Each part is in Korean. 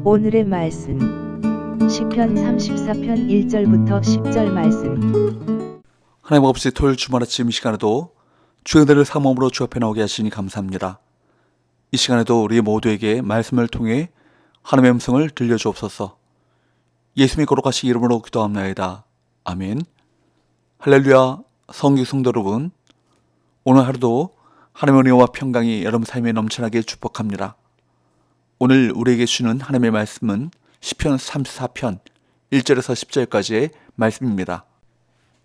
오늘의 말씀 시편 34편 1절부터 10절 말씀. 하나님 없이 토요일 주말 아침 이 시간에도 주의 사모함으로 주 앞에 나오게 하시니 감사합니다. 이 시간에도 우리 모두에게 말씀을 통해 하나님의 음성을 들려주옵소서. 예수님의 거룩하신 이름으로 기도합나이다. 아멘. 할렐루야. 성교 성도 여러분, 오늘 하루도 하나님의 은혜와 평강이 여러분 삶에 넘쳐나게 축복합니다. 오늘 우리에게 주는 하나님의 말씀은 시편 34편 1절에서 10절까지의 말씀입니다.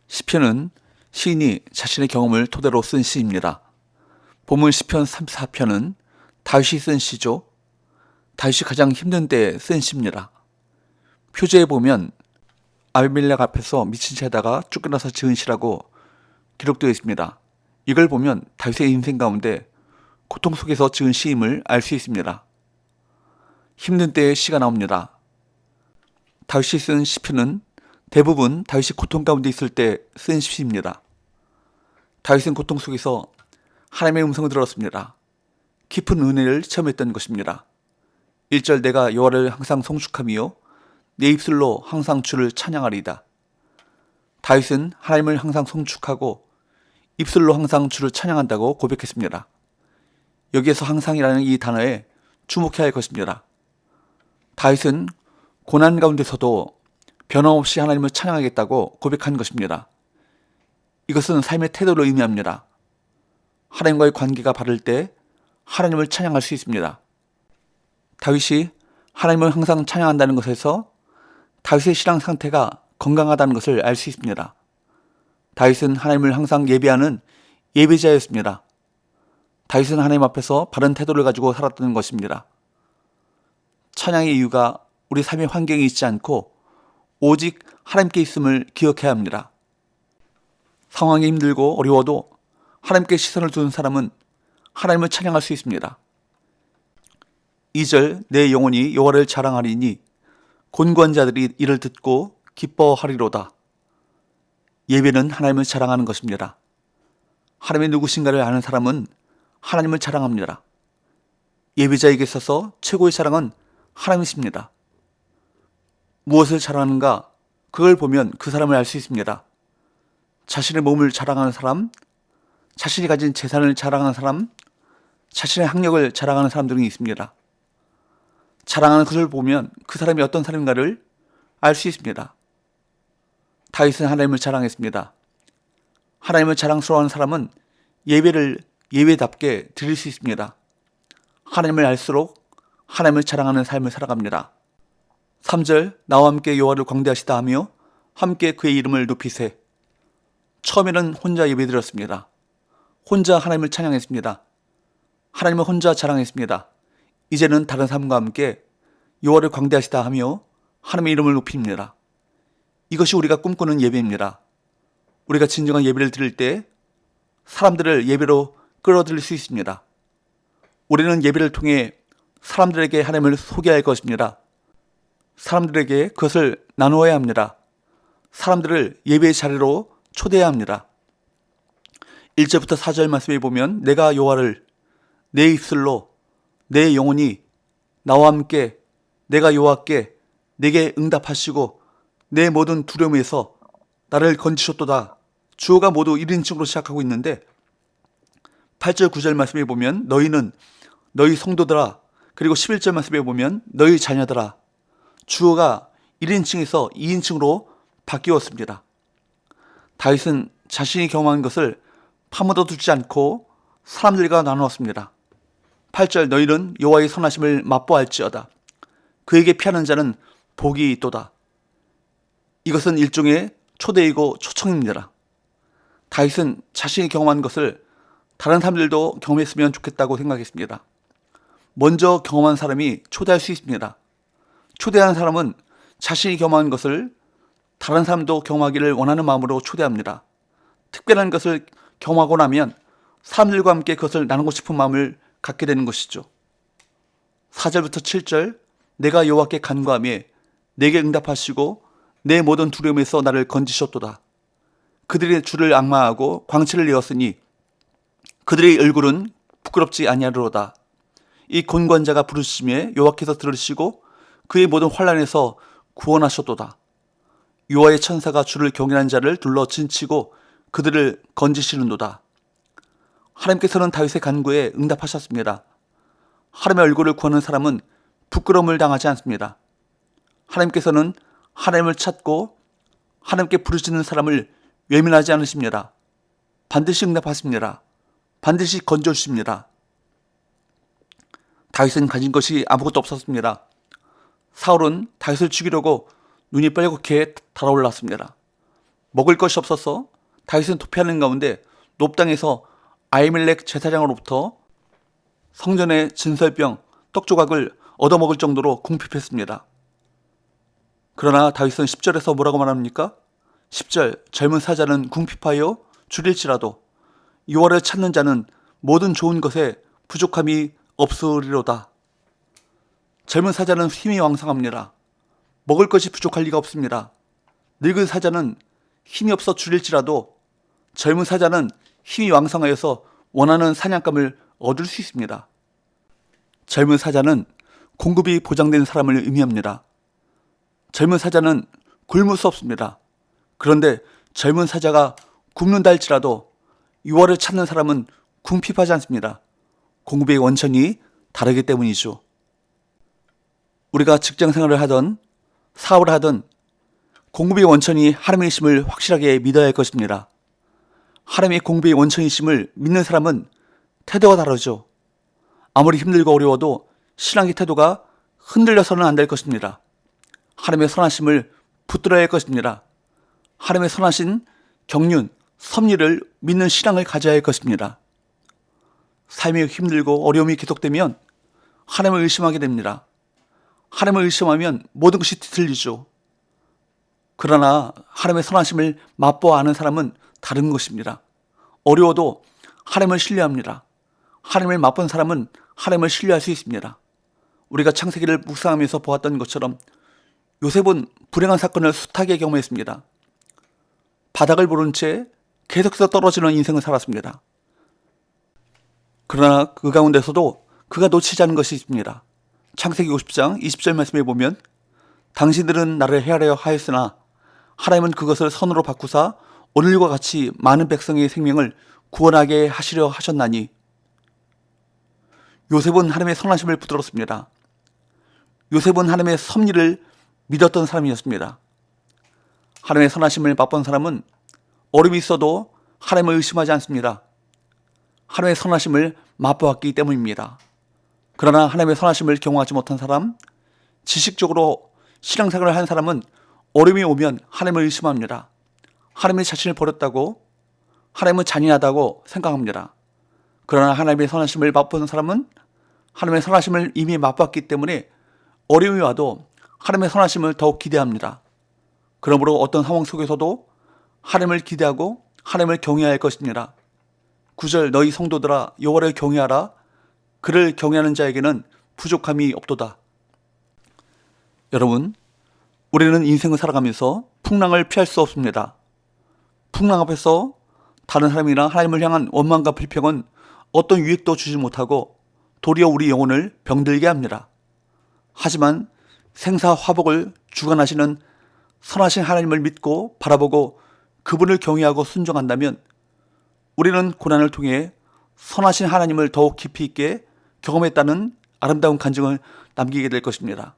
시편은 시인이 자신의 경험을 토대로 쓴 시입니다. 본문 시편 34편은 다윗이 쓴 시죠. 다윗이 가장 힘든 때에 쓴 시입니다. 표제에 보면 아비멜렉 앞에서 미친 채에다가 쫓겨나서 지은 시라고 기록되어 있습니다. 이걸 보면 다윗의 인생 가운데 고통 속에서 지은 시임을 알 수 있습니다. 힘든 때에 시가 나옵니다. 다윗이 쓴 시편은 대부분 다윗이 고통 가운데 있을 때 쓴 시입니다. 다윗은 고통 속에서 하나님의 음성을 들었습니다. 깊은 은혜를 체험했던 것입니다. 1절 내가 여호와를 항상 송축하며 내 입술로 항상 주를 찬양하리이다. 다윗은 하나님을 항상 송축하고 입술로 항상 주를 찬양한다고 고백했습니다. 여기에서 항상이라는 이 단어에 주목해야 할 것입니다. 다윗은 고난 가운데서도 변함없이 하나님을 찬양하겠다고 고백한 것입니다. 이것은 삶의 태도를 의미합니다. 하나님과의 관계가 바를 때 하나님을 찬양할 수 있습니다. 다윗이 하나님을 항상 찬양한다는 것에서 다윗의 신앙 상태가 건강하다는 것을 알 수 있습니다. 다윗은 하나님을 항상 예배하는 예배자였습니다. 다윗은 하나님 앞에서 바른 태도를 가지고 살았던 것입니다. 찬양의 이유가 우리 삶의 환경에 있지 않고 오직 하나님께 있음을 기억해야 합니다. 상황이 힘들고 어려워도 하나님께 시선을 두는 사람은 하나님을 찬양할 수 있습니다. 2절 내 영혼이 여호와를 자랑하리니 곤고한 자들이 이를 듣고 기뻐하리로다. 예배는 하나님을 자랑하는 것입니다. 하나님의 누구신가를 아는 사람은 하나님을 자랑합니다. 예배자에게 있어서 최고의 자랑은 하나님이십니다. 무엇을 자랑하는가? 그걸 보면 그 사람을 알 수 있습니다. 자신의 몸을 자랑하는 사람, 자신이 가진 재산을 자랑하는 사람, 자신의 학력을 자랑하는 사람 등이 있습니다. 자랑하는 것을 보면 그 사람이 어떤 사람인가를 알 수 있습니다. 다윗은 하나님을 자랑했습니다. 하나님을 자랑스러워하는 사람은 예배를 예배답게 드릴 수 있습니다. 하나님을 알수록 하나님을 자랑하는 삶을 살아갑니다. 3절 나와 함께 여호와를 광대하시다 하며 함께 그의 이름을 높이세. 처음에는 혼자 예배드렸습니다. 혼자 하나님을 찬양했습니다. 하나님을 혼자 자랑했습니다. 이제는 다른 사람과 함께 여호와를 광대하시다 하며 하나님의 이름을 높입니다. 이것이 우리가 꿈꾸는 예배입니다. 우리가 진정한 예배를 드릴 때 사람들을 예배로 끌어들일 수 있습니다. 우리는 예배를 통해 사람들에게 하나님을 소개할 것입니다. 사람들에게 그것을 나누어야 합니다. 사람들을 예배의 자리로 초대해야 합니다. 1절부터 4절 말씀에 보면 내가 여호와를 내 입술로 내 영혼이 나와 함께 내가 여호와께 내게 응답하시고 내 모든 두려움에서 나를 건지셨도다. 주어가 모두 1인칭으로 시작하고 있는데 8절 9절 말씀에 보면 너희는 너희 성도들아, 그리고 11절 말씀에 보면 너희 자녀들아. 주어가 1인칭에서 2인칭으로 바뀌었습니다. 다윗은 자신이 경험한 것을 파묻어 두지 않고 사람들과 나누었습니다. 8절 너희는 여호와의 선하심을 맛보할지어다. 그에게 피하는 자는 복이 있도다. 이것은 일종의 초대이고 초청입니다. 다윗은 자신이 경험한 것을 다른 사람들도 경험했으면 좋겠다고 생각했습니다. 먼저 경험한 사람이 초대할 수 있습니다. 초대하는 사람은 자신이 경험한 것을 다른 사람도 경험하기를 원하는 마음으로 초대합니다. 특별한 것을 경험하고 나면 사람들과 함께 그것을 나누고 싶은 마음을 갖게 되는 것이죠. 4절부터 7절 내가 여호와께 간구하며 내게 응답하시고 내 모든 두려움에서 나를 건지셨도다. 그들의 주를 악마하고 광채를 내었으니 그들의 얼굴은 부끄럽지 아니하리로다. 이 곤관자가 부르심에 여호와께서 들으시고 그의 모든 환난에서 구원하셨도다. 여호와의 천사가 주를 경외하는 자를 둘러 진치고 그들을 건지시는도다. 하나님께서는 다윗의 간구에 응답하셨습니다. 하나님의 얼굴을 구하는 사람은 부끄러움을 당하지 않습니다. 하나님께서는 하나님을 찾고 하나님께 부르짖는 사람을 외면하지 않으십니다. 반드시 응답하십니다. 반드시 건져주십니다. 다윗은 가진 것이 아무것도 없었습니다. 사울은 다윗을 죽이려고 눈이 빨갛게 달아올랐습니다. 먹을 것이 없어서 다윗은 도피하는 가운데 높당에서 아히멜렉 제사장으로부터 성전의 진설병 떡조각을 얻어먹을 정도로 궁핍했습니다. 그러나 다윗은 10절에서 뭐라고 말합니까? 10절 젊은 사자는 궁핍하여 줄일지라도 여호와를 찾는 자는 모든 좋은 것에 부족함이 없으리로다. 젊은 사자는 힘이 왕성합니다. 먹을 것이 부족할 리가 없습니다. 늙은 사자는 힘이 없어 줄일지라도 젊은 사자는 힘이 왕성하여서 원하는 사냥감을 얻을 수 있습니다. 젊은 사자는 공급이 보장된 사람을 의미합니다. 젊은 사자는 굶을 수 없습니다. 그런데 젊은 사자가 굶는다 할지라도 여호와를 찾는 사람은 궁핍하지 않습니다. 공급의 원천이 다르기 때문이죠. 우리가 직장 생활을 하든 사업을 하든 공급의 원천이 하나님이심을 확실하게 믿어야 할 것입니다. 하나님의 공급의 원천이심을 믿는 사람은 태도가 다르죠. 아무리 힘들고 어려워도 신앙의 태도가 흔들려서는 안 될 것입니다. 하나님의 선하심을 붙들어야 할 것입니다. 하나님의 선하신 경륜, 섭리를 믿는 신앙을 가져야 할 것입니다. 삶이 힘들고 어려움이 계속되면 하나님을 의심하게 됩니다. 하나님을 의심하면 모든 것이 뒤틀리죠. 그러나 하나님의 선하심을 맛보아 아는 사람은 다른 것입니다. 어려워도 하나님을 신뢰합니다. 하나님을 맛본 사람은 하나님을 신뢰할 수 있습니다. 우리가 창세기를 묵상하면서 보았던 것처럼 요셉은 불행한 사건을 숱하게 경험했습니다. 바닥을 모른 채 계속해서 떨어지는 인생을 살았습니다. 그러나 그 가운데서도 그가 놓치지 않은 것이 있습니다. 창세기 50장 20절 말씀에 보면 당신들은 나를 헤아려 하였으나 하나님은 그것을 선으로 바꾸사 오늘과 같이 많은 백성의 생명을 구원하게 하시려 하셨나니. 요셉은 하나님의 선하심을 붙들었습니다. 요셉은 하나님의 섭리를 믿었던 사람이었습니다. 하나님의 선하심을 맛본 사람은 어려움이 있어도 하나님을 의심하지 않습니다. 하나님의 선하심을 맛보았기 때문입니다. 그러나 하나님의 선하심을 경험하지 못한 사람, 지식적으로 신앙생활을 한 사람은 어려움이 오면 하나님을 의심합니다. 하나님의 자신을 버렸다고, 하나님은 잔인하다고 생각합니다. 그러나 하나님의 선하심을 맛보는 사람은 하나님의 선하심을 이미 맛봤기 때문에 어려움이 와도 하나님의 선하심을 더욱 기대합니다. 그러므로 어떤 상황 속에서도 하나님을 기대하고 하나님을 경외할 것입니다. 9절 너희 성도들아 여호와를 경외하라. 그를 경외하는 자에게는 부족함이 없도다. 여러분, 우리는 인생을 살아가면서 풍랑을 피할 수 없습니다. 풍랑 앞에서 다른 사람이나 하나님을 향한 원망과 불평은 어떤 유익도 주지 못하고 도리어 우리 영혼을 병들게 합니다. 하지만 생사화복을 주관하시는 선하신 하나님을 믿고 바라보고 그분을 경외하고 순종한다면 우리는 고난을 통해 선하신 하나님을 더욱 깊이 있게 경험했다는 아름다운 간증을 남기게 될 것입니다.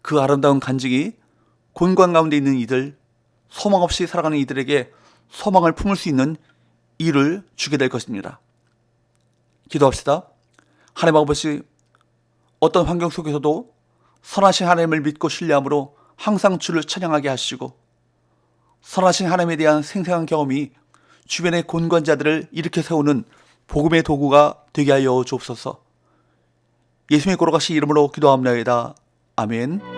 그 아름다운 간증이 곤관 가운데 있는 이들, 소망 없이 살아가는 이들에게 소망을 품을 수 있는 일을 주게 될 것입니다. 기도합시다. 하나님 아버지, 어떤 환경 속에서도 선하신 하나님을 믿고 신뢰함으로 항상 주를 찬양하게 하시고 선하신 하나님에 대한 생생한 경험이 주변의 곤관자들을 일으켜 세우는 복음의 도구가 되게 하여 주옵소서. 예수님의 걸어가신 이름으로 기도합나이다. 아멘.